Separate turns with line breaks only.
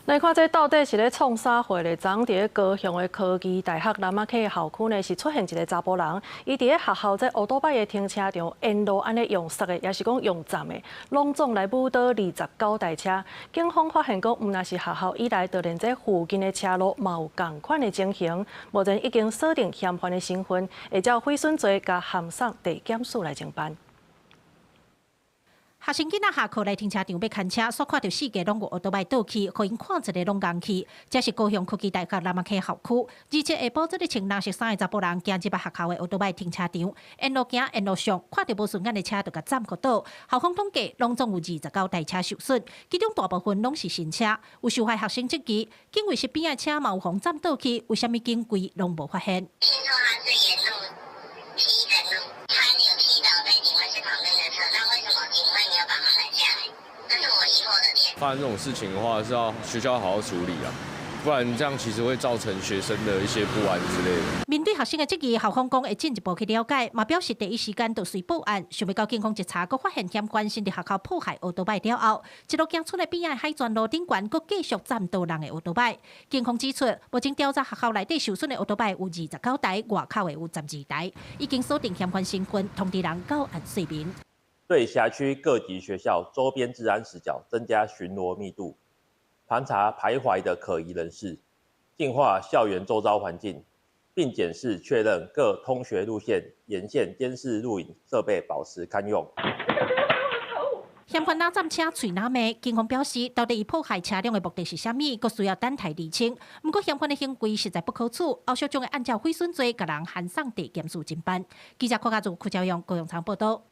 来看这到底是咧创啥货咧？昨伫咧高雄的科技大学南马溪校区呢，是出现一个查甫人，伊伫咧学校这乌多摆的停车场沿路安尼用塞的，也是讲用站的，拢总来补倒29台车。警方发现讲，毋但是学校以来，就连这附近的车路嘛有同款的情形。目前已经锁定嫌犯的身份，会照毁损罪甲函送地检署来侦办。
学生囡仔下课来停车场要看车，所看到4架拢有乌多摆倒去，互因看一个拢硬去。这是高雄科技大学南马溪校区。而且下晡这个穿蓝色衫的查甫人行入学校的乌多摆停车场，沿路行沿路上，看到无顺眼的车就甲斩去倒。校方统计，拢总有29台车受损，其中大部分拢是新车。有受害学生质疑，警卫室边的车嘛有互斩倒去，为什么警规拢无发现？
发生这种事情的话，是要学校好好处理啊，不然这样其实会造成学生的一些不安之类的。
面对学生的质疑，校方讲会进一步去了解，嘛表示第一时间就随报案。想要到警方一查，佫发现嫌关心伫学校迫害乌多摆了后，一路行出来边的海泉路顶悬，佫继续占道人的乌多摆。警方指出，目前调查学校内底受损的乌多摆有29台，外口的有12台，已经锁定嫌犯身份，通知人到案说明。
对辖区各级学校周边治安死角增加巡逻密度，盘查徘徊的可疑人士，净化校园周遭环境，并检视确认各通学路线沿线监视录影设备保持堪用。
嫌犯拿占车嘴拿骂，警方表示，到底伊迫害车辆的目的是啥物，佫需要等待厘清。不过嫌犯的行为实在不可取，后续将会按照毁损罪，甲人函送地检署侦办。记者柯家族、邱朝阳、高永昌报道。